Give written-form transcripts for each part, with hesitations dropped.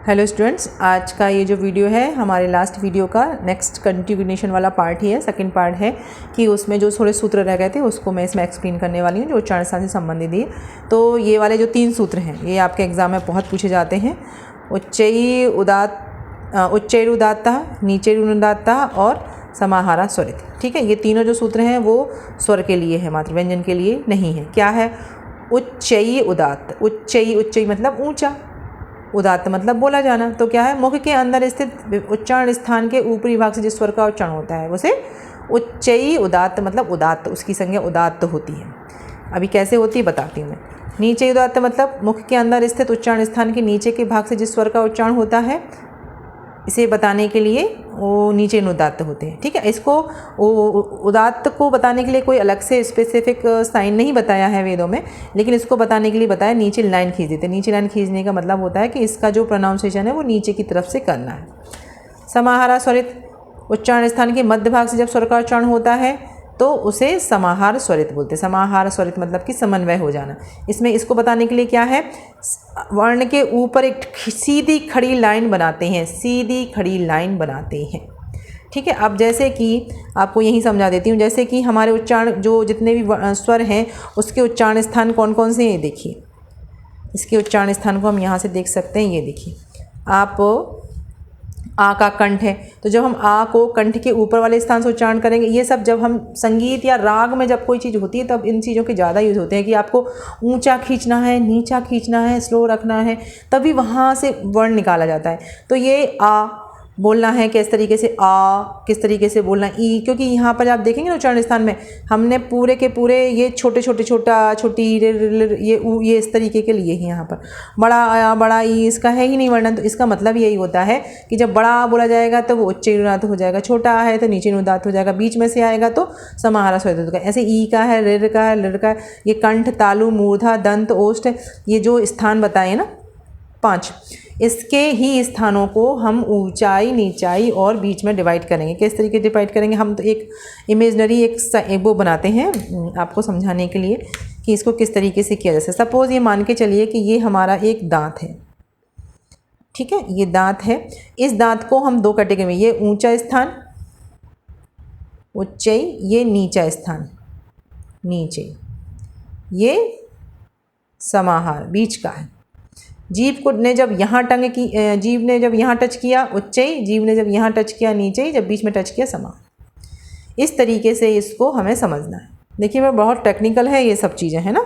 Hello students, आज का ये जो वीडियो है हमारे लास्ट वीडियो का नेक्स्ट कंटिन्यूएशन वाला पार्ट ही है, सेकंड पार्ट है कि उसमें जो थोड़े सूत्र रह गए थे उसको मैं इसमें एक्सप्लेन करने वाली हूँ जो उच्चारण स्थान से संबंधित है। तो ये वाले जो 3 सूत्र हैं ये आपके एग्जाम में बहुत पूछे जाते हैं। उच्चैरुदात्तः, नीचैरुदात्तः और समाहारा स्वरित। ठीक है, ये तीनों जो सूत्र हैं वो स्वर के लिए है, मात्र व्यंजन के लिए नहीं है। क्या है? उच्चई उदात्त। उच्चई मतलब ऊंचा, उदात्त मतलब बोला जाना। तो क्या है? मुख के अंदर स्थित उच्चारण स्थान के ऊपरी भाग से जिस स्वर का उच्चारण होता है उसे उच्चई उदात्त मतलब उदात्त, उसकी संज्ञा उदात्त होती है। अभी कैसे होती है बताती हूँ मैं। नीचे उदात्त मतलब मुख के अंदर स्थित उच्चारण स्थान के नीचे के भाग से जिस स्वर का उच्चारण होता है, इसे बताने के लिए वो नीचे उदात्त होते हैं। ठीक है, इसको उदात्त को बताने के लिए कोई अलग से स्पेसिफिक साइन नहीं बताया है वेदों में, लेकिन इसको बताने के लिए बताया नीचे लाइन खींच देते हैं। नीचे लाइन खींचने का मतलब होता है कि इसका जो प्रोनाउंसिएशन है वो नीचे की तरफ से करना है। समाहारा स्वरित, उच्चारण स्थान के मध्य भाग से जब स्वर का उच्चारण होता है तो उसे समाहार स्वरित बोलते हैं। समाहार स्वरित मतलब कि समन्वय हो जाना। इसमें इसको बताने के लिए क्या है, वर्ण के ऊपर एक सीधी खड़ी लाइन बनाते हैं, सीधी खड़ी लाइन बनाते हैं। ठीक है, अब जैसे कि आपको यही समझा देती हूँ, जैसे कि हमारे उच्चारण जो जितने भी स्वर हैं उसके उच्चारण स्थान कौन कौन से हैं, देखिए। इसके उच्चारण स्थान को हम यहाँ से देख सकते हैं, ये देखिए। आप आ का कंठ है, तो जब हम आ को कंठ के ऊपर वाले स्थान से उच्चारण करेंगे, ये सब जब हम संगीत या राग में जब कोई चीज़ होती है तब इन चीज़ों के ज़्यादा यूज़ होते हैं कि आपको ऊंचा खींचना है, नीचा खींचना है, स्लो रखना है, तभी वहाँ से वर्ण निकाला जाता है। तो ये आ बोलना है किस तरीके से, आ किस तरीके से बोलना है, ई, क्योंकि यहाँ पर आप देखेंगे ना उच्चारण स्थान में हमने पूरे के पूरे ये छोटे छोटे छोटी ये इस तरीके के लिए ही यहाँ पर बड़ा आया, बड़ा ई, इसका है ही नहीं वर्णन। तो इसका मतलब यही होता है कि जब बड़ा बोला जाएगा तो वो उच्चैरुदात्त हो जाएगा, छोटा है तो नीचैरुदात्त हो जाएगा, बीच में से आएगा तो समाहारा स्वरित होगा। ऐसे ई का है, ऋ का है, लृ का है, ये कंठ, तालु, मूर्धा, दंत, ओष्ठ, ये जो स्थान बताए ना 5, इसके ही स्थानों को हम ऊंचाई, नीचाई और बीच में डिवाइड करेंगे। किस तरीके से डिवाइड करेंगे, हम तो एक इमेजनरी एक वो बनाते हैं आपको समझाने के लिए कि इसको किस तरीके से किया जा सकता है। सपोज ये मान के चलिए कि ये हमारा एक दांत है। ठीक है, ये दांत है। इस दांत को हम 2 कैटेगरी में, ये ऊंचा स्थान उच्चई, ये नीचा स्थान नीचे, ये समाहार बीच का है। जीभ को ने जब यहाँ जीभ ने जब यहाँ टच किया उच्चई, जीभ ने जब यहाँ टच किया नीचे, जब बीच में टच किया समाहार। इस तरीके से इसको हमें समझना है। देखिए मैं बहुत टेक्निकल है ये सब चीज़ें, है ना,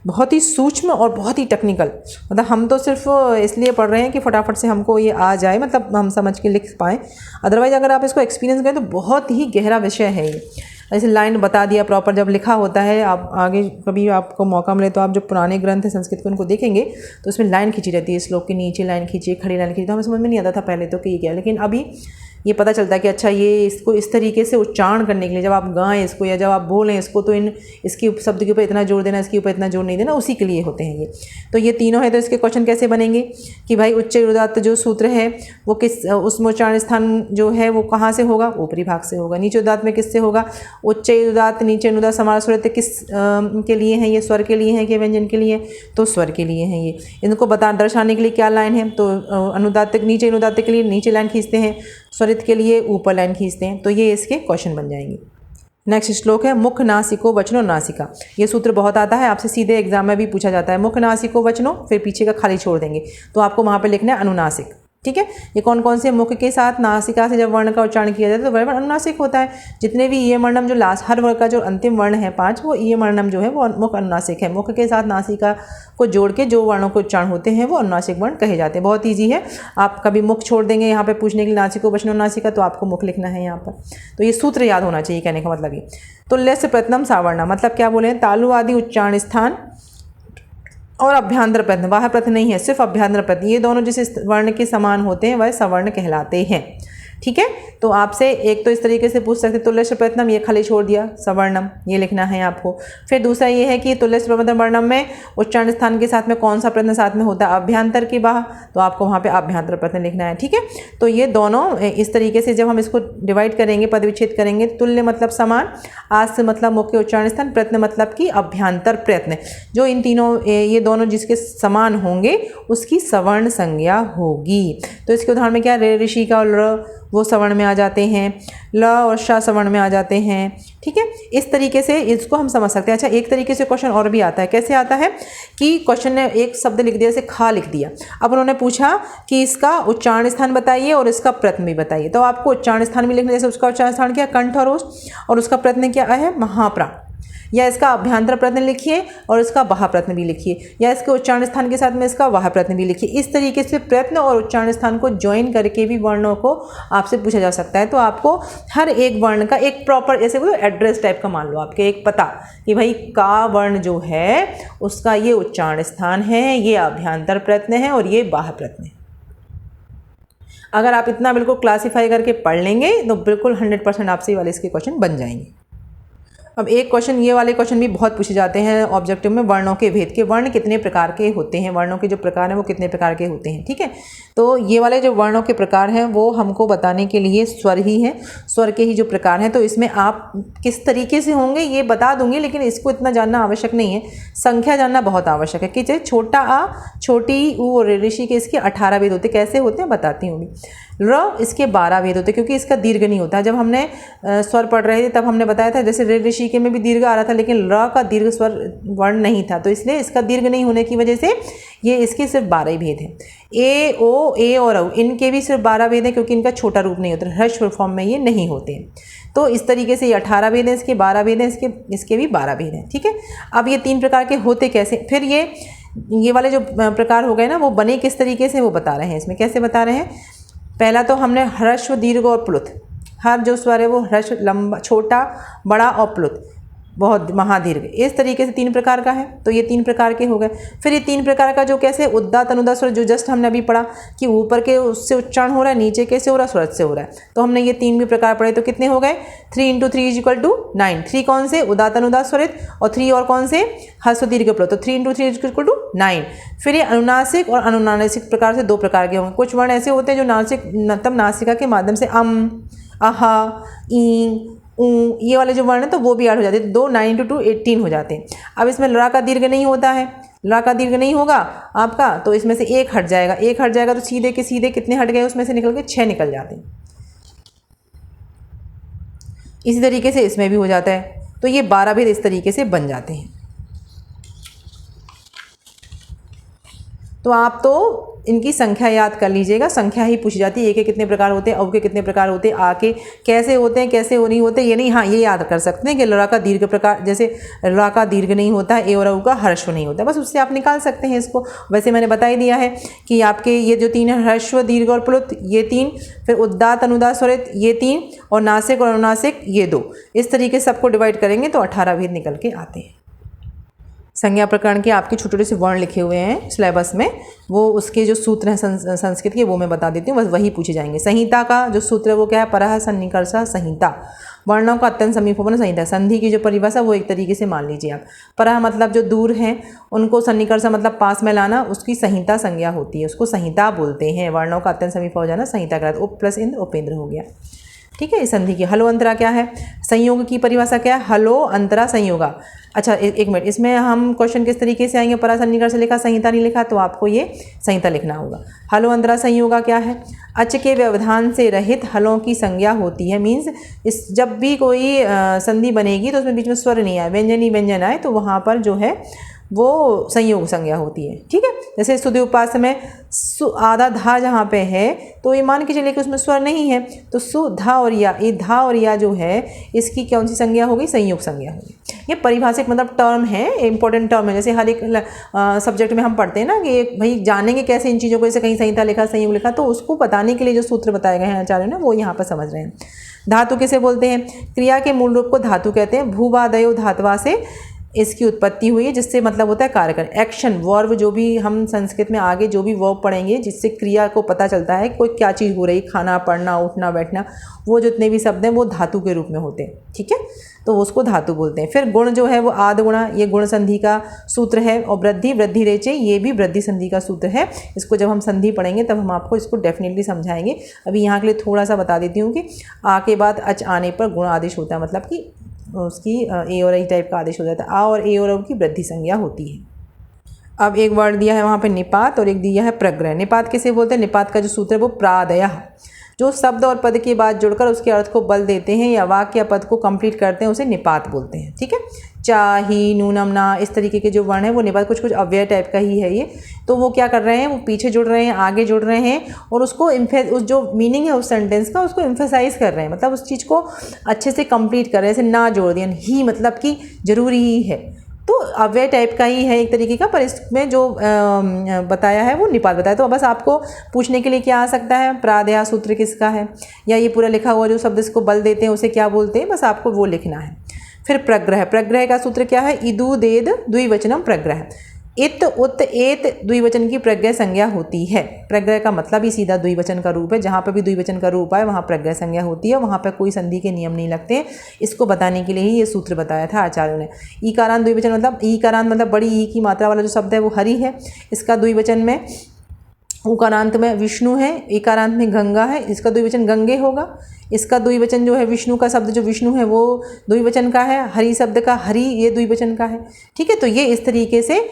बहुत ही सूक्ष्म और बहुत ही टेक्निकल। मतलब हम तो सिर्फ इसलिए पढ़ रहे हैं कि फटाफट से हमको ये आ जाए, मतलब हम समझ के लिख पाएँ। अदरवाइज़ अगर आप इसको एक्सपीरियंस करें तो बहुत ही गहरा विषय है ये। ऐसे लाइन बता दिया प्रॉपर, जब लिखा होता है, आप आगे कभी आपको मौका मिले तो आप जो पुराने ग्रंथ हैं संस्कृत के उनको देखेंगे तो उसमें लाइन खींची रहती है, श्लोक के नीचे लाइन खींची, खड़ी लाइन खींची। तो हमें समझ में नहीं आता था पहले तो कि ये क्या है, लेकिन अभी ये पता चलता है कि अच्छा ये इसको इस तरीके से उच्चारण करने के लिए जब आप गाएं इसको या जब आप बोलें इसको तो इसके शब्द के ऊपर इतना जोर देना, इसके ऊपर इतना जोर नहीं देना, उसी के लिए होते हैं ये। तो ये तीनों है। तो इसके क्वेश्चन कैसे बनेंगे कि भाई उच्चैरुदात्त जो सूत्र है वो किस, उसमें उच्चारण स्थान जो है वो कहाँ से होगा, ऊपरी भाग से होगा। नीचैरुदात्त में किससे होगा, उच्चैरुदात्त, नीचैरुदात्त, समाहार स्वरित किस के लिए हैं, ये स्वर के लिए हैं कि व्यंजन के लिए, तो स्वर के लिए हैं ये। इनको दर्शाने के लिए क्या लाइन है, तो अनुदात्त, नीचैरुदात्त के लिए नीचे लाइन खींचते हैं, स्वरित के लिए ऊपर लाइन खींचते हैं। तो ये इसके क्वेश्चन बन जाएंगे। नेक्स्ट श्लोक है मुख नासिको वचनो नासिका। ये सूत्र बहुत आता है, आपसे सीधे एग्जाम में भी पूछा जाता है। मुख नासिको वचनो, फिर पीछे का खाली छोड़ देंगे, तो आपको वहाँ पे लिखना है अनुनासिक। ठीक है, ये कौन कौन से मुख के साथ नासिका से जब वर्ण का उच्चारण किया जाता है तो वर्ण अनुनासिक होता है। जितने भी ये वर्णम जो लास्ट हर वर्ग का जो अंतिम वर्ण है 5, वो ये वर्णम जो है वो मुख अनुनासिक है। मुख के साथ नासिका को जोड़ के जो वर्णों के उच्चारण होते हैं वो अनुनासिक वर्ण कहे जाते हैं। बहुत ईजी है, आप कभी मुख छोड़ देंगे यहाँ पे पूछने के लिए नासिको वचनो नासिका, तो आपको मुख लिखना है यहाँ पर। तो ये सूत्र याद होना चाहिए, कहने का मतलब ये। तुल्य से प्रथम सावर्ण मतलब क्या बोले, तालु आदि उच्चारण स्थान और अभ्यंतर प्रत्यय, बाह्य प्रत्यय नहीं है, सिर्फ अभ्यंतर प्रत्यय, ये दोनों जिस वर्ण के समान होते हैं वह सवर्ण कहलाते हैं। ठीक है। तो आपसे एक तो इस तरीके से पूछ सकते तुल्यस्य प्रयत्नम, ये खाली छोड़ दिया, सवर्णम ये लिखना है आपको। फिर दूसरा ये है कि तुल्यस्य प्रयत्नम वर्णम में उच्चारण स्थान के साथ में कौन सा प्रयत्न साथ में होता है, अभ्यंतर की बाह, तो आपको वहाँ पे अभ्यंतर प्रयत्न लिखना है, ठीक है। तो ये दोनों इस तरीके से जब हम इसको डिवाइड करेंगे, पद विच्छेद करेंगे, तुल्य मतलब समान, आस मतलब मुख्य उच्चारण स्थान, प्रयत्न मतलब कि अभ्यंतर प्रयत्न, जो इन तीनों ये दोनों जिसके समान होंगे उसकी सवर्ण संज्ञा होगी। तो इसके उदाहरण में क्या, रे ऋषि का और ल वो सवर्ण में आ जाते हैं, ल और श सवर्ण में आ जाते हैं, ठीक है। इस तरीके से इसको हम समझ सकते हैं। अच्छा, एक तरीके से क्वेश्चन और भी आता है, कैसे आता है कि क्वेश्चन ने एक शब्द लिख दिया, जैसे खा लिख दिया, अब उन्होंने पूछा कि इसका उच्चारण स्थान बताइए और इसका प्रयत्न भी बताइए, तो आपको उच्चारण स्थान भी लिखना, जैसे उसका उच्चारण स्थान क्या, कंठ और ओष्ठ, और उसका प्रयत्न क्या है, महाप्राण, या इसका अभ्यंतर प्रयत्न लिखिए और इसका बाह्य प्रयत्न भी लिखिए, या इसके उच्चारण स्थान के साथ में इसका बाह्य प्रयत्न भी लिखिए। इस तरीके से प्रयत्न और उच्चारण स्थान को ज्वाइन करके भी वर्णों को आपसे पूछा जा सकता है। तो आपको हर एक वर्ण का एक प्रॉपर, जैसे बोलो एड्रेस टाइप का मान लो, आपके एक पता कि भाई का वर्ण जो है उसका ये उच्चारण स्थान है, ये अभ्यंतर प्रयत्न है और ये बाह्य प्रयत्न है। अगर आप इतना बिल्कुल क्लासीफाई करके पढ़ लेंगे तो बिल्कुल 100% आपसे वाले इसके क्वेश्चन बन जाएंगे। अब एक क्वेश्चन, ये वाले क्वेश्चन भी बहुत पूछे जाते हैं ऑब्जेक्टिव में, वर्णों के भेद के, वर्ण कितने प्रकार के होते हैं, वर्णों के जो प्रकार हैं वो कितने प्रकार के होते हैं, ठीक है। तो ये वाले जो वर्णों के प्रकार हैं वो हमको बताने के लिए स्वर ही हैं, स्वर के ही जो प्रकार हैं। तो इसमें आप किस तरीके से होंगे ये बता दूंगी, लेकिन इसको इतना जानना आवश्यक नहीं है, संख्या जानना बहुत आवश्यक है कि जैसे छोटा आ, छोटी ऊ और ऋषि के इसके 18 भेद होते, कैसे होते हैं बताती हूँ। र इसके 12 भेद होते, क्योंकि इसका दीर्घ नहीं होता। जब हमने स्वर पढ़ रहे थे तब हमने बताया था, जैसे रे ऋषि के में भी दीर्घ आ रहा था, लेकिन र का दीर्घ स्वर वर्ण नहीं था, तो इसलिए इसका दीर्घ नहीं होने की वजह से ये इसके सिर्फ 12 ही भेद हैं। ए ओ ए और औ इनके भी सिर्फ 12 भेद हैं, क्योंकि इनका छोटा रूप नहीं होता, ह्रस्व फॉर्म में ये नहीं होते हैं। तो इस तरीके से ये 18 भेद हैं, इसके 12 भेद हैं, इसके भी 12 भेद हैं, ठीक है। अब ये 3 प्रकार के होते कैसे, फिर ये वाले जो प्रकार हो गए ना, वो बने किस तरीके से वो बता रहे हैं। इसमें कैसे बता रहे हैं, पहला तो हमने ह्रस्व, दीर्घ और प्लुत, हर जो स्वर है वो ह्रस्व, लंबा, छोटा, बड़ा और प्लुत, बहुत महादीर्घ, इस तरीके से 3 प्रकार का है। तो ये 3 प्रकार के हो गए। फिर ये 3 प्रकार का जो कैसे, उद्दात अनुदात स्वर, जो जस्ट हमने अभी पढ़ा कि ऊपर के उससे उच्चारण हो रहा है, नीचे कैसे हो रहा है, स्वरत से हो रहा है। तो हमने ये 3 भी प्रकार पढ़े, तो कितने हो गए, 3 × 3 = 9। 3 कौन से, उदात अनुदात स्वरित, और 3 और कौन से, ह्रस्व दीर्घ प्लुत, तो 3 × 3 = 9। फिर ये अनुनासिक और अनुनासिक प्रकार से 2 प्रकार के होंगे। कुछ वर्ण ऐसे होते हैं जो नासिक, मतलब नासिका के माध्यम से अहा, ई, ये वाले जो वर्ण है तो वो भी ऐड हो जाते हैं, 2 9 × 2 18 हो जाते हैं। अब इसमें ला का दीर्घ नहीं होता है, ला का दीर्घ नहीं होगा आपका, तो इसमें से एक हट जाएगा, एक हट जाएगा तो सीधे के सीधे कितने हट गए, उसमें से निकल के 6 निकल जाते हैं। इसी तरीके से इसमें भी हो जाता है। तो ये 12 भेद इस तरीके से बन जाते हैं। तो आप तो इनकी संख्या याद कर लीजिएगा, संख्या ही पूछी जाती है, ए के कितने प्रकार होते हैं, औ के कितने प्रकार होते हैं, आ के कैसे होते हैं, कैसे नहीं होते, ये नहीं, हाँ ये याद कर सकते हैं कि ला का दीर्घ प्रकार, जैसे ला का दीर्घ नहीं होता है, ए और औ का ह्रस्व नहीं होता, बस उससे आप निकाल सकते हैं इसको। वैसे मैंने बता ही दिया है कि आपके ये जो 3 है, ह्रस्व, दीर्घ और प्लुत, ये 3, फिर उद्दात अनुदात स्वरित ये 3, और नासिक और अनुनासिक ये 2। इस तरीके से सबको डिवाइड करेंगे तो 18 भेद निकल के आते हैं। संज्ञा प्रकरण के आपके छोटे छोटे से वर्ण लिखे हुए हैं सिलेबस में, वो उसके जो सूत्र हैं संस्कृत के वो मैं बता देती हूँ, बस वही पूछे जाएंगे। संहिता का जो सूत्र है वो क्या है, परः सन्निकर्ष संहिता, वर्णों का अत्यंत समीपोपन संहिता। संधि की जो परिभाषा वो एक तरीके से मान लीजिए आप, परः मतलब जो दूर हैं उनको, सन्निकर्ष मतलब पास में लाना, उसकी संहिता संज्ञा होती है, उसको संहिता बोलते हैं। वर्णों का अत्यंत समीप हो जाना संहिता कहलाता है। उप प्लस इंद्र उपेंद्र हो गया, ठीक है। इस संधि की हलो अंतरा क्या है, संयोग की परिभाषा क्या है, हलो अंतरा संयोगा। अच्छा एक मिनट, इसमें हम क्वेश्चन किस तरीके से आएंगे, परा सन्निकर्ष से लिखा, संहिता नहीं लिखा, तो आपको ये संहिता लिखना होगा। हलो अंतरा संयोगा क्या है, अच के व्यवधान से रहित हलों की संज्ञा होती है। मीन्स इस जब भी कोई संधि बनेगी तो उसमें बीच में स्वर नहीं आए, व्यंजन ही व्यंजन आए, तो वहाँ पर जो है वो संयोग संज्ञा होती है, ठीक है। जैसे स्तुति उपास में आधा धा जहाँ पे है तो ये मान के चलिए कि उसमें स्वर नहीं है, तो सु धा और या, ये धा और या जो है इसकी कौन सी संज्ञा होगी, संयोग संज्ञा होगी। ये परिभाषिक मतलब टर्म है, इंपॉर्टेंट टर्म है। जैसे हर एक सब्जेक्ट में हम पढ़ते हैं ना कि भाई जानेंगे कैसे इन चीज़ों को, जैसे कहीं संहिता लिखा, संयोग लिखा, तो उसको बताने के लिए जो सूत्र बताए गए हैं आचार्य ने वो यहाँ पर समझ रहे हैं। धातु किसे बोलते हैं, क्रिया के मूल रूप को धातु कहते हैं। भूवादयो धातवा से इसकी उत्पत्ति हुई है, जिससे मतलब होता है कार्य करना, एक्शन वर्ब। जो भी हम संस्कृत में आगे जो भी वर्ब पढ़ेंगे जिससे क्रिया को पता चलता है कोई क्या चीज़ हो रही, खाना, पढ़ना, उठना, बैठना, वो जितने भी शब्द हैं वो धातु के रूप में होते हैं, ठीक है, तो उसको धातु बोलते हैं। फिर गुण जो है वो आद गुणा, ये गुण संधि का सूत्र है। और वृद्धि, वृद्धि रेचे, ये भी वृद्धि संधि का सूत्र है। इसको जब हम संधि पढ़ेंगे तब हम आपको इसको डेफिनेटली समझाएंगे। अभी यहाँ के लिए थोड़ा सा बता देती हूँ कि आ के बाद अच आने पर गुण आदेश होता है, मतलब कि उसकी ए और आई टाइप का आदेश हो जाता है। आ और ए और औ की वृद्धि संज्ञा होती है। अब एक वर्ड दिया है वहाँ पे निपात और एक दिया है प्रग्रह। निपात किसे बोलते हैं? निपात का जो सूत्र है वो प्रादयः, जो शब्द और पद के बाद जुड़कर उसके अर्थ को बल देते हैं या वाक्य या पद को कंप्लीट करते हैं, उसे निपात बोलते हैं, ठीक है। चा, ही, नूनम, ना, इस तरीके के जो वर्ण है वो निपात, कुछ कुछ अव्यय टाइप का ही है ये। तो वो क्या कर रहे हैं, वो पीछे जुड़ रहे हैं, आगे जुड़ रहे हैं और उसको उस जो मीनिंग है उस सेंटेंस का उसको एम्फेसाइज कर रहे हैं, मतलब उस चीज़ को अच्छे से कंप्लीट कर रहे हैं। जैसे ना जोड़ दिया, ही मतलब कि जरूरी ही है, तो अव्यय टाइप का ही है एक तरीके का, पर इसमें जो बताया है वो निपात बताया। तो बस आपको पूछने के लिए क्या आ सकता है, प्रादया सूत्र किसका है, या ये पूरा लिखा हुआ जो शब्द इसको बल देते हैं उसे क्या बोलते हैं, बस आपको वो लिखना है। फिर प्रग्रह, प्रग्रह का सूत्र क्या है, इदु देद द्विवचनम प्रग्रह। इत उत एत द्विवचन की प्रग्रह संज्ञा होती है। प्रग्रह का मतलब ही सीधा द्विवचन का रूप है, जहाँ पर भी द्विवचन का रूप आए वहाँ प्रग्रह संज्ञा होती है, वहाँ पर कोई संधि के नियम नहीं लगते। इसको बताने के लिए ही ये सूत्र बताया था आचार्यों ने। ईकारांत द्विवचन मतलब, ईकारांत मतलब बड़ी ई की मात्रा वाला जो शब्द है वो हरि है, इसका द्विवचन में उकारांत में विष्णु है, एकारांत में गंगा है, इसका द्विवचन गंगे होगा। इसका द्विवचन जो है विष्णु का शब्द जो विष्णु है वो द्विवचन का है, हरि शब्द का हरि ये द्विवचन का है, ठीक है। तो ये इस तरीके से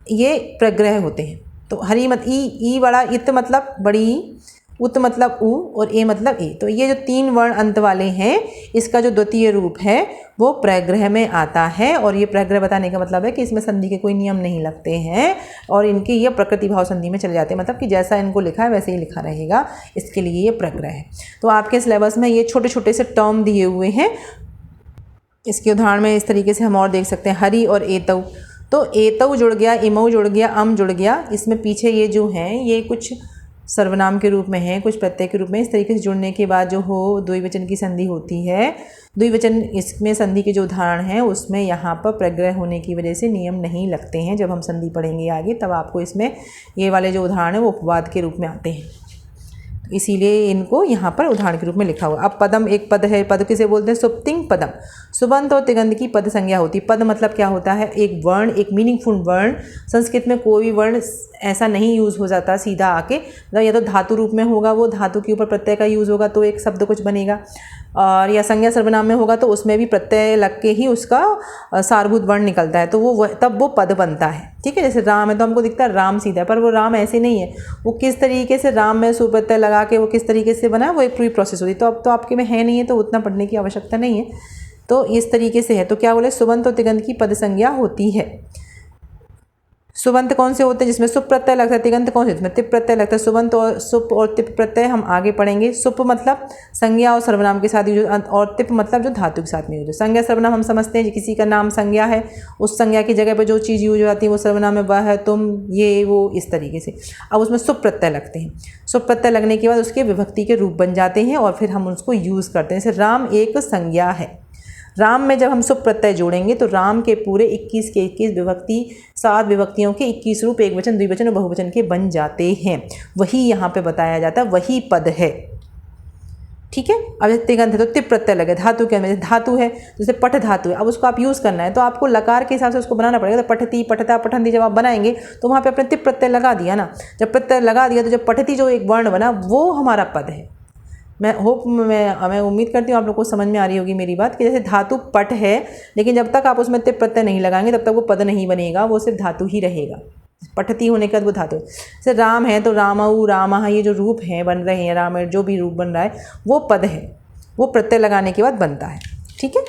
ये प्रग्रह होते हैं। तो हरि मत ई बड़ा, इत मतलब बड़ी, उत मतलब उ और ए मतलब ए। तो ये जो तीन वर्ण अंत वाले हैं इसका जो द्वितीय रूप है वो प्रग्रह में आता है। और ये प्रग्रह बताने का मतलब है कि इसमें संधि के कोई नियम नहीं लगते हैं और इनके ये प्रकृति भाव संधि में चले जाते हैं, मतलब कि जैसा इनको लिखा है वैसे ही लिखा रहेगा, इसके लिए ये प्रग्रह है। तो आपके सिलेबस में ये छोटे छोटे से टर्म दिए हुए हैं। इसके उदाहरण में इस तरीके से हम और देख सकते हैं, हरि और एतौ। तो एतौ जुड़ गया, इमौ जुड़ गया, अम जुड़ गया। इसमें पीछे ये जो हैं ये कुछ सर्वनाम के रूप में है, कुछ प्रत्यय के रूप में। इस तरीके से जुड़ने के बाद जो हो द्विवचन की संधि होती है। द्विवचन इसमें संधि के जो उदाहरण हैं उसमें यहाँ पर प्रग्रह होने की वजह से नियम नहीं लगते हैं। जब हम संधि पढ़ेंगे आगे तब आपको इसमें ये वाले जो उदाहरण है वो उपवाद के रूप में आते हैं, इसीलिए इनको यहाँ पर उदाहरण के रूप में लिखा हुआ। अब पदम एक पद है, पद किसे बोलते हैं, सुप्तिंग पदम। सुबंत और तिगंत की पद संज्ञा होती है। पद मतलब क्या होता है, एक वर्ण, एक मीनिंगफुल वर्ण। संस्कृत में कोई भी वर्ण ऐसा नहीं यूज़ हो जाता सीधा आके, मतलब या तो धातु रूप में होगा, वो धातु के ऊपर प्रत्यय का यूज़ होगा तो एक शब्द कुछ बनेगा, और या संज्ञा सर्वनाम में होगा तो उसमें भी प्रत्यय लग के ही उसका सारभूत वर्ण निकलता है, तो वो तब वो पद बनता है, ठीक है। जैसे राम है तो हमको दिखता है राम सीधा है, पर वो राम ऐसे नहीं है, वो किस तरीके से राम में सुप्रत्यय लगा के वो किस तरीके से बना है, वो एक पूरी प्रोसेस होती है। तो अब तो आपके में है नहीं है तो उतना पढ़ने की आवश्यकता नहीं है, तो इस तरीके से है। तो क्या बोले, सुबंत और तिगंत की पद संज्ञा होती है। सुबंत कौन से होते हैं, जिसमें सुप प्रत्यय लगता है। तिगंत कौन से, जिसमें तिप प्रत्यय लगता है। सुबंत और सुप और तिप प्रत्यय हम आगे पढ़ेंगे। सुप मतलब संज्ञा और सर्वनाम के साथ यूज, और तिप मतलब जो धातु के साथ में यूज। संज्ञा सर्वनाम हम समझते हैं, किसी का नाम संज्ञा है, उस संज्ञा की जगह पर जो चीज़ यूज होती है वो सर्वनाम में, वह है, तुम, ये, वो, इस तरीके से। अब उसमें सुप प्रत्यय लगते हैं। सुप प्रत्यय लगने के बाद उसके विभक्ति के रूप बन जाते हैं और फिर हम उसको यूज़ करते हैं। जैसे राम एक संज्ञा है, राम में जब हम सुप प्रत्यय जोड़ेंगे तो राम के पूरे 21 के 21 विभक्ति, 7 विभक्तियों के 21 रूप एक वचन, द्विवचन और बहुवचन के बन जाते हैं। वही यहाँ पे बताया जाता है, वही पद है, ठीक है। अब तिगंत है तो तिप प्रत्यय लगे, धातु के अंदर धातु है, जैसे पठ धातु है, अब उसको आप यूज़ करना है तो आपको लकार के हिसाब से उसको बनाना पड़ेगा। तो पठती, पठता, पठंती जब आप बनाएंगे तो वहाँ पे आपने तिप प्रत्यय लगा दिया ना। जब प्रत्यय लगा दिया तो जब पठती जो एक वर्ण बना वो हमारा पद है। मैं उम्मीद करती हूँ आप लोग को समझ में आ रही होगी मेरी बात, कि जैसे धातु पट है लेकिन जब तक आप उसमें तिप प्रत्यय नहीं लगाएंगे तब तक वो पद नहीं बनेगा, वो सिर्फ धातु ही रहेगा। पठती होने के बाद वो धातु। जैसे राम है तो रामऊ, रामः, ये जो रूप हैं बन रहे हैं, राम जो भी रूप बन रहा है वो पद है, वो प्रत्यय लगाने के बाद बनता है, ठीक है।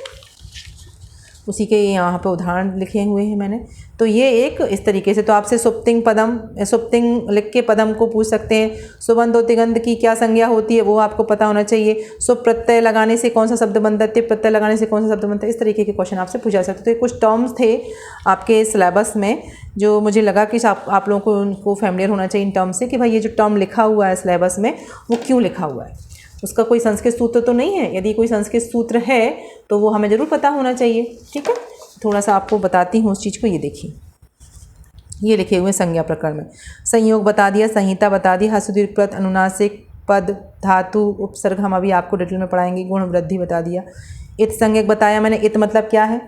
उसी के यहाँ पे उदाहरण लिखे हुए हैं मैंने। तो ये एक इस तरीके से, तो आपसे सुप्तिंग पदम, सुप्तिंग लिख के पदम को पूछ सकते हैं। सुबंत और तिगंत की क्या संज्ञा होती है वो आपको पता होना चाहिए। सुप प्रत्यय लगाने से कौन सा शब्द बनता है, तिप प्रत्यय लगाने से कौन सा शब्द बनता है, इस तरीके के क्वेश्चन आपसे पूछा सकते। तो ये कुछ टर्म्स थे आपके सिलेबस में जो मुझे लगा कि आप लोगों को उनको फैमिलियर होना चाहिए इन टर्म से, कि भाई ये जो टर्म लिखा हुआ है सिलेबस में वो क्यों लिखा हुआ है, उसका कोई संस्कृत सूत्र तो नहीं है। यदि कोई संस्कृत सूत्र है तो वो हमें ज़रूर पता होना चाहिए, ठीक है। थोड़ा सा आपको बताती हूँ उस चीज़ को। ये देखिए, ये लिखे हुए संज्ञा प्रकरण में संयोग बता दिया, संहिता बता दी, हस्व दीर्घ प्रत्यय, अनुनासिक पद, धातु, उपसर्ग हम अभी आपको डिटेल में पढ़ाएंगे, गुण वृद्धि बता दिया। इत संज्ञक बताया मैंने। इत मतलब क्या है?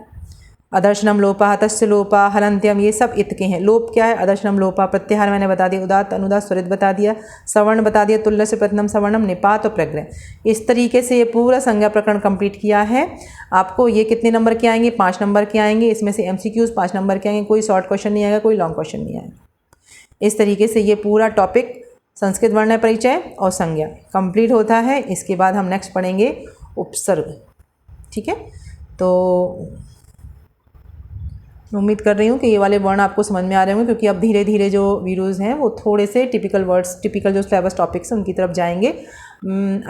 अदर्शनम लोपा, तस्य लोपा, हलन्त्यम, ये सब इत के हैं। लोप क्या है? अदर्शनम लोपा। प्रत्याहार मैंने बता दिया, उदात्त अनुदात्त स्वरित बता दिया, सवर्ण बता दिया, तुल्य से प्रथम सवर्णम, निपात और प्रग्रह। इस तरीके से ये पूरा संज्ञा प्रकरण कंप्लीट किया है। आपको ये कितने नंबर के आएंगे? 5 नंबर के आएंगे। इसमें से MCQs 5 नंबर के आएंगे। कोई शॉर्ट क्वेश्चन नहीं आएगा, कोई लॉन्ग क्वेश्चन नहीं आएगा। इस तरीके से ये पूरा टॉपिक संस्कृत वर्ण परिचय और संज्ञा कंप्लीट होता है। इसके बाद हम नेक्स्ट पढ़ेंगे उपसर्ग। ठीक है, तो उम्मीद कर रही हूँ कि ये वाले वर्ण आपको समझ में आ रहे होंगे, क्योंकि अब धीरे धीरे जो वीडियोज़ हैं वो थोड़े से टिपिकल वर्ड्स, टिपिकल जो सिलेबस टॉपिक्स हैं उनकी तरफ जाएंगे।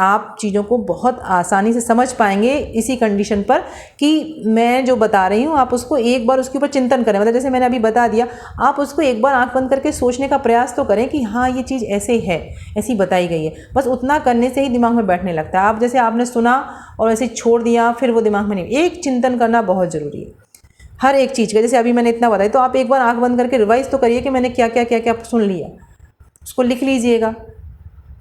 आप चीज़ों को बहुत आसानी से समझ पाएंगे इसी कंडीशन पर कि मैं जो बता रही हूँ आप उसको एक बार उसके ऊपर चिंतन करें। मतलब जैसे मैंने अभी बता दिया, आप उसको एक बार आंख बंद करके सोचने का प्रयास तो करें कि हाँ ये चीज़ ऐसे है, ऐसी बताई गई है। बस उतना करने से ही दिमाग में बैठने लगता है। आप जैसे आपने सुना और ऐसे छोड़ दिया, फिर वो दिमाग में नहीं। एक चिंतन करना बहुत ज़रूरी है हर एक चीज़ का। जैसे अभी मैंने इतना बताया, तो आप एक बार आंख बंद करके रिवाइज तो करिए कि मैंने क्या क्या क्या क्या सुन लिया, उसको लिख लीजिएगा।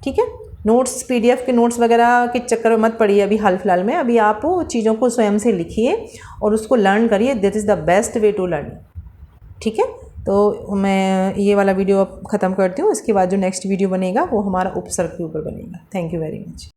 ठीक है, नोट्स PDF के नोट्स वगैरह के चक्कर में मत पड़िए अभी हाल फिलहाल में। अभी आप चीज़ों को स्वयं से लिखिए और उसको लर्न करिए। This is the best way to learn. ठीक है, तो मैं ये वाला वीडियो अब ख़त्म करती हूँ। इसके बाद जो नेक्स्ट वीडियो बनेगा वो हमारा उपसर्ग के ऊपर बनेगा। Thank you very much.